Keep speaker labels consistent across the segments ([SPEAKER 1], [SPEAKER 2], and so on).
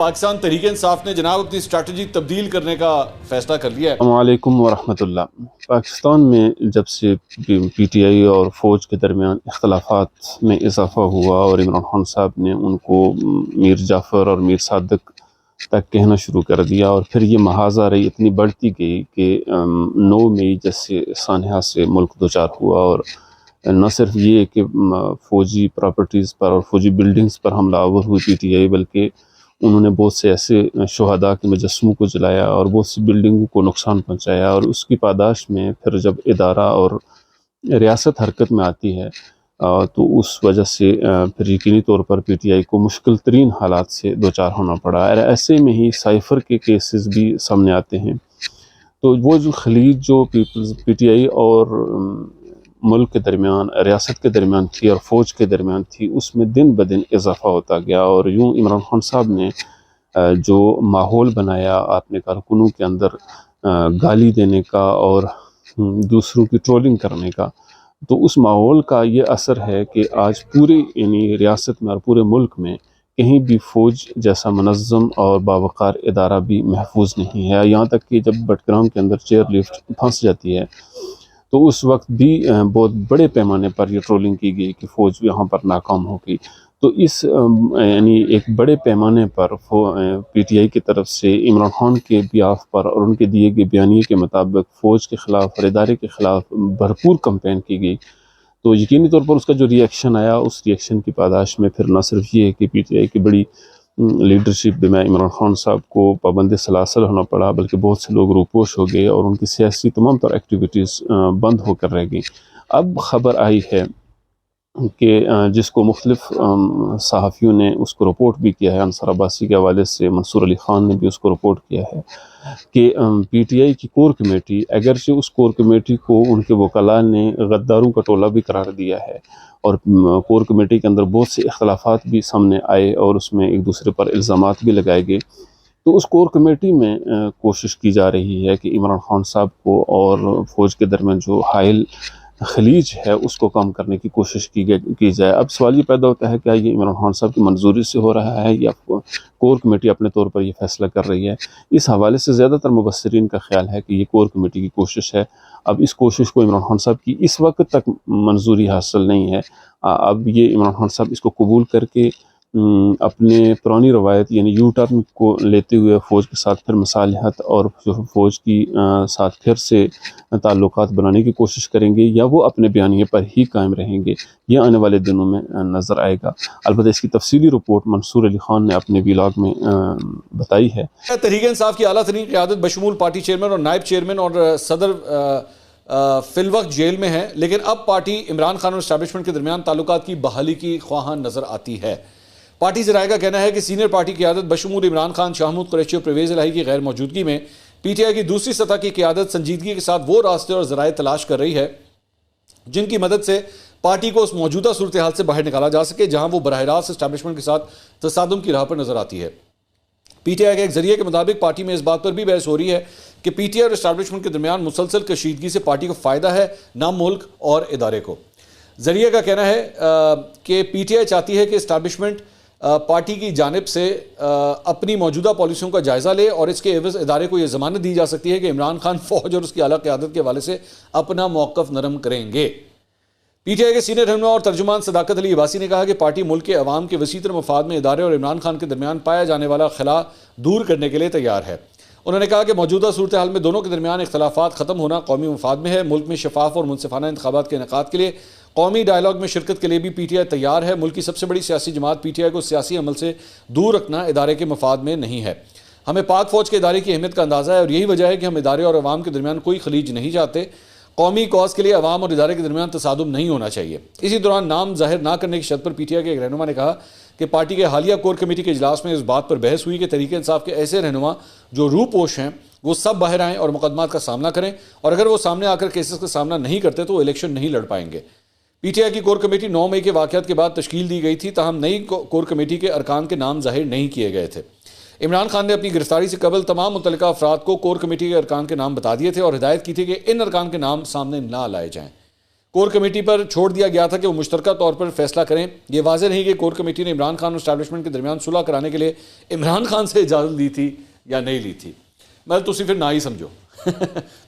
[SPEAKER 1] پاکستان تحریک انصاف نے جناب اپنی اسٹریٹجی تبدیل کرنے کا فیصلہ کر لیا ہے۔
[SPEAKER 2] السلام علیکم ورحمۃ اللہ۔ پاکستان میں جب سے پی ٹی آئی اور فوج کے درمیان اختلافات میں اضافہ ہوا اور عمران خان صاحب نے ان کو میر جعفر اور میر صادق تک کہنا شروع کر دیا، اور پھر یہ محاذہ رہی اتنی بڑھتی گئی کہ 9 مئی جیسے سانحہ سے ملک دوچار ہوا، اور نہ صرف یہ کہ فوجی پراپرٹیز پر اور فوجی بلڈنگز پر حملہ آور ہوئی پی ٹی آئی، بلکہ انہوں نے بہت سے ایسے شہداء کے مجسموں کو جلایا اور بہت سی بلڈنگوں کو نقصان پہنچایا، اور اس کی پاداش میں پھر جب ادارہ اور ریاست حرکت میں آتی ہے تو اس وجہ سے پھر یقینی طور پر پی ٹی آئی کو مشکل ترین حالات سے دوچار ہونا پڑا۔ اور ایسے میں ہی سائفر کے کیسز بھی سامنے آتے ہیں۔ تو وہ جو خلیج جو پی ٹی آئی اور ملک کے درمیان، ریاست کے درمیان تھی اور فوج کے درمیان تھی، اس میں دن بدن اضافہ ہوتا گیا، اور یوں عمران خان صاحب نے جو ماحول بنایا اپنے کارکنوں کے اندر گالی دینے کا اور دوسروں کی ٹرولنگ کرنے کا، تو اس ماحول کا یہ اثر ہے کہ آج پوری یعنی ریاست میں اور پورے ملک میں کہیں بھی فوج جیسا منظم اور باوقار ادارہ بھی محفوظ نہیں ہے۔ یہاں تک کہ جب بٹگرام کے اندر چیئر لفٹ پھنس جاتی ہے تو اس وقت بھی بہت بڑے پیمانے پر یہ ٹرولنگ کی گئی کہ فوج یہاں پر ناکام ہوگی۔ تو اس یعنی ایک بڑے پیمانے پر پی ٹی آئی کی طرف سے عمران خان کے بیاف پر اور ان کے دیے گئے بیانیے کے مطابق فوج کے خلاف اور ادارے کے خلاف بھرپور کمپین کی گئی۔ تو یقینی طور پر اس کا جو ریئیکشن آیا، اس ریئیکشن کی پاداش میں پھر نہ صرف یہ ہے کہ پی ٹی آئی کی بڑی لیڈرشپ میں عمران خان صاحب کو پابند سلاسل ہونا پڑا، بلکہ بہت سے لوگ روپوش ہو گئے اور ان کی سیاسی تمام تر ایکٹیویٹیز بند ہو کر رہ گئیں۔ اب خبر آئی ہے کہ جس کو مختلف صحافیوں نے اس کو رپورٹ بھی کیا ہے، انصر عباسی کے حوالے سے منصور علی خان نے بھی اس کو رپورٹ کیا ہے کہ پی ٹی آئی کی کور کمیٹی، اگرچہ اس کور کمیٹی کو ان کے وکلاء نے غداروں کا ٹولہ بھی قرار دیا ہے، اور کور کمیٹی کے اندر بہت سے اختلافات بھی سامنے آئے اور اس میں ایک دوسرے پر الزامات بھی لگائے گئے، تو اس کور کمیٹی میں کوشش کی جا رہی ہے کہ عمران خان صاحب کو اور فوج کے درمیان جو حائل خلیج ہے اس کو کم کرنے کی کوشش کی جائے۔ اب سوال یہ پیدا ہوتا ہے کہ یہ عمران خان صاحب کی منظوری سے ہو رہا ہے یا کور کمیٹی اپنے طور پر یہ فیصلہ کر رہی ہے؟ اس حوالے سے زیادہ تر مبصرین کا خیال ہے کہ یہ کور کمیٹی کی کوشش ہے۔ اب اس کوشش کو عمران خان صاحب کی اس وقت تک منظوری حاصل نہیں ہے۔ اب یہ عمران خان صاحب اس کو قبول کر کے اپنے پرانی روایت یعنی یو ٹرن کو لیتے ہوئے فوج کے ساتھ پھر مصالحت اور فوج کی ساتھ پھر سے تعلقات بنانے کی کوشش کریں گے، یا وہ اپنے بیانیے پر ہی قائم رہیں گے، یہ آنے والے دنوں میں نظر آئے گا۔ البتہ اس کی تفصیلی رپورٹ منصور علی خان نے اپنے ویلاگ میں بتائی ہے۔
[SPEAKER 1] تحریک انصاف کی اعلیٰ ترین قیادت بشمول پارٹی چیئرمین اور نائب چیئرمین اور صدر فی الوقت جیل میں ہے، لیکن اب پارٹی عمران خان اور اسٹیبلشمنٹ کے درمیان تعلقات کی بحالی کی خواہاں نظر آتی ہے۔ پارٹی ذرائع کا کہنا ہے کہ سینئر پارٹی قیادت بشمول عمران خان، شاہ محمود قریشی اور پرویز الہی کی غیر موجودگی میں پی ٹی آئی کی دوسری سطح کی قیادت سنجیدگی کے ساتھ وہ راستے اور ذرائع تلاش کر رہی ہے جن کی مدد سے پارٹی کو اس موجودہ صورتحال سے باہر نکالا جا سکے جہاں وہ براہ راست اسٹیبلشمنٹ کے ساتھ تصادم کی راہ پر نظر آتی ہے۔ پی ٹی آئی کے ایک ذریعے کے مطابق پارٹی میں اس بات پر بھی بحث ہو رہی ہے کہ پی ٹی آئی اور اسٹیبلشمنٹ کے درمیان مسلسل کشیدگی سے پارٹی کو فائدہ ہے، نہ ملک اور ادارے کو۔ ذریعے کا کہنا ہے کہ پی ٹی آئی چاہتی ہے کہ اسٹیبلشمنٹ پارٹی کی جانب سے اپنی موجودہ پالیسیوں کا جائزہ لے، اور اس کے عوض ادارے کو یہ ضمانت دی جا سکتی ہے کہ عمران خان فوج اور اس کی اعلیٰ قیادت کے حوالے سے اپنا موقف نرم کریں گے۔ پی ٹی آئی کے سینئر رہنما اور ترجمان صداقت علی عباسی نے کہا کہ پارٹی ملک کے عوام کے وسیع تر مفاد میں ادارے اور عمران خان کے درمیان پایا جانے والا خلا دور کرنے کے لیے تیار ہے۔ انہوں نے کہا کہ موجودہ صورتحال میں دونوں کے درمیان اختلافات ختم ہونا قومی مفاد میں ہے۔ ملک میں شفاف اور منصفانہ انتخابات کے انعقاد کے لیے قومی ڈائیلاگ میں شرکت کے لیے بھی پی ٹی آئی تیار ہے۔ ملک کی سب سے بڑی سیاسی جماعت پی ٹی آئی کو سیاسی عمل سے دور رکھنا ادارے کے مفاد میں نہیں ہے۔ ہمیں پاک فوج کے ادارے کی اہمیت کا اندازہ ہے، اور یہی وجہ ہے کہ ہم ادارے اور عوام کے درمیان کوئی خلیج نہیں چاہتے۔ قومی کاز کے لیے عوام اور ادارے کے درمیان تصادم نہیں ہونا چاہیے۔ اسی دوران نام ظاہر نہ کرنے کی شرط پر پی ٹی آئی کے ایک رہنما نے کہا کہ پارٹی کے حالیہ کور کمیٹی کے اجلاس میں اس بات پر بحث ہوئی کہ تحریک انصاف کے ایسے رہنما جو روپوش ہیں وہ سب باہر آئیں اور مقدمات کا سامنا کریں، اور اگر وہ سامنے آ کر کیسز کا سامنا نہیں کرتے تو وہ الیکشن نہیں لڑ پائیں گے۔ پی ٹی آئی کی کور کمیٹی 9 مئی کے واقعات کے بعد تشکیل دی گئی تھی، تاہم نئی کور کمیٹی کے ارکان کے نام ظاہر نہیں کیے گئے تھے۔ عمران خان نے اپنی گرفتاری سے قبل تمام متعلقہ افراد کو کور کمیٹی کے ارکان کے نام بتا دیے تھے اور ہدایت کی تھی کہ ان ارکان کے نام سامنے نہ لائے جائیں۔ کور کمیٹی پر چھوڑ دیا گیا تھا کہ وہ مشترکہ طور پر فیصلہ کریں. یہ واضح نہیں کہ کور کمیٹی نے عمران خان اور اسٹیبلشمنٹ کے درمیان صلح کرانے کے لیے عمران خان سے اجازت لی تھی یا نہیں لی تھی. مطلب تسی پھر نہ ہی سمجھو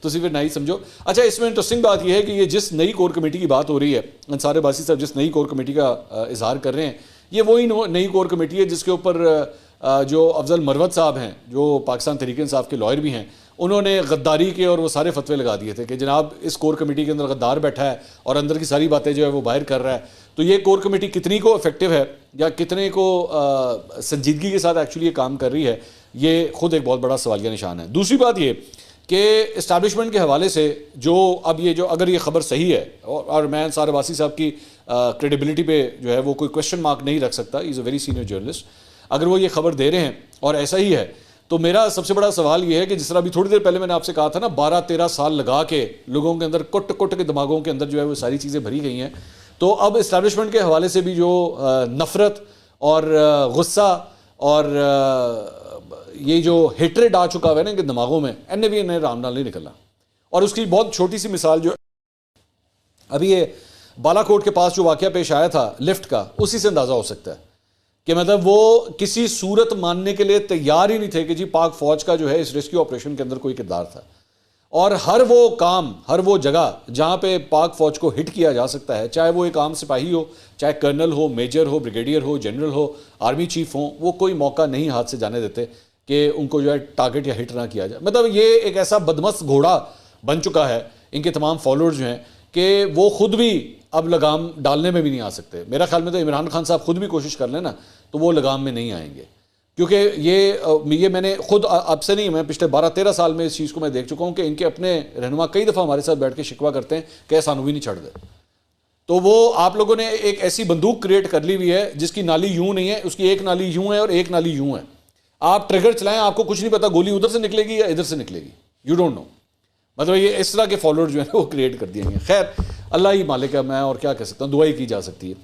[SPEAKER 1] تسی پھر نہ ہی سمجھو. اچھا اس میں انٹرسٹنگ بات یہ ہے کہ یہ جس نئی کور کمیٹی کی بات ہو رہی ہے، انصار عباسی صاحب جس نئی کور کمیٹی کا اظہار کر رہے ہیں، یہ وہی نئی کور کمیٹی ہے جس کے اوپر جو افضل مروت صاحب ہیں، جو پاکستان تحریک انصاف کے لائر بھی ہیں، انہوں نے غداری کے اور وہ سارے فتوے لگا دیے تھے کہ جناب اس کور کمیٹی کے اندر غدار بیٹھا ہے اور اندر کی ساری باتیں جو ہے وہ باہر کر رہا ہے. تو یہ کور کمیٹی کتنی کو افیکٹو ہے یا کتنے کو سنجیدگی کے ساتھ ایکچولی یہ کام کر رہی ہے، یہ خود ایک بہت بڑا سوالیہ نشان ہے. دوسری بات یہ کہ اسٹیبلشمنٹ کے حوالے سے جو اب یہ جو اگر یہ خبر صحیح ہے، اور میں انصار عباسی صاحب کی کریڈیبلٹی پہ جو ہے وہ کوئی کوشچن مارک نہیں رکھ سکتا، از اے ویری سینئر جرنلسٹ، اگر وہ یہ خبر دے رہے ہیں اور ایسا ہی ہے تو میرا سب سے بڑا سوال یہ ہے کہ جس طرح ابھی تھوڑی دیر پہلے میں نے آپ سے کہا تھا نا 12-13 سال لگا کے لوگوں کے اندر کٹ کے دماغوں کے اندر جو ہے وہ ساری چیزیں بھری گئی ہیں، تو اب اسٹیبلشمنٹ کے حوالے سے بھی جو نفرت اور غصہ اور یہ جو ہیٹریڈ آ چکا ہے نا ان کے دماغوں میں، انہیں رام نال نہیں نکلنا. اور اس کی بہت چھوٹی سی مثال جو ابھی یہ بالا کوٹ کے پاس جو واقعہ پیش آیا تھا لفٹ کا، اسی سے اندازہ ہو سکتا ہے کہ مطلب وہ کسی صورت ماننے کے لیے تیار ہی نہیں تھے کہ جی پاک فوج کا جو ہے اس ریسکیو آپریشن کے اندر کوئی کردار تھا. اور ہر وہ کام، ہر وہ جگہ جہاں پہ پاک فوج کو ہٹ کیا جا سکتا ہے، چاہے وہ ایک عام سپاہی ہو، چاہے کرنل ہو، میجر ہو، بریگیڈیئر ہو، جنرل ہو، آرمی چیف ہوں، وہ کوئی موقع نہیں ہاتھ سے جانے دیتے کہ ان کو جو ہے ٹارگٹ یا ہٹ نہ کیا جائے. مطلب یہ ایک ایسا بدمست گھوڑا بن چکا ہے ان کے تمام فالوورز جو ہیں کہ وہ خود بھی اب لگام ڈالنے میں بھی نہیں آ سکتے. میرا خیال میں تو عمران خان صاحب خود بھی کوشش کر لیں نا تو وہ لگام میں نہیں آئیں گے، کیونکہ یہ میں نے خود اب سے نہیں، میں پچھلے 12-13 سال میں اس چیز کو میں دیکھ چکا ہوں کہ ان کے اپنے رہنما کئی دفعہ ہمارے ساتھ بیٹھ کے شکوہ کرتے ہیں کہ سانو بھی نہیں چھڑ دے. تو وہ آپ لوگوں نے ایک ایسی بندوق کریٹ کر لی ہوئی ہے جس کی نالی یوں نہیں ہے، اس کی ایک نالی یوں ہے اور ایک نالی یوں ہے. آپ ٹریگر چلائیں، آپ کو کچھ نہیں پتا گولی ادھر سے نکلے گی یا ادھر سے نکلے گی، یو ڈونٹ نو. مطلب یہ اس طرح کے فالوور جو ہیں وہ کریٹ کر دیے ہیں. خیر اللہ ہی مالک ہے، میں اور کیا کہہ سکتا ہوں، دعا ہی کی جا سکتی ہے.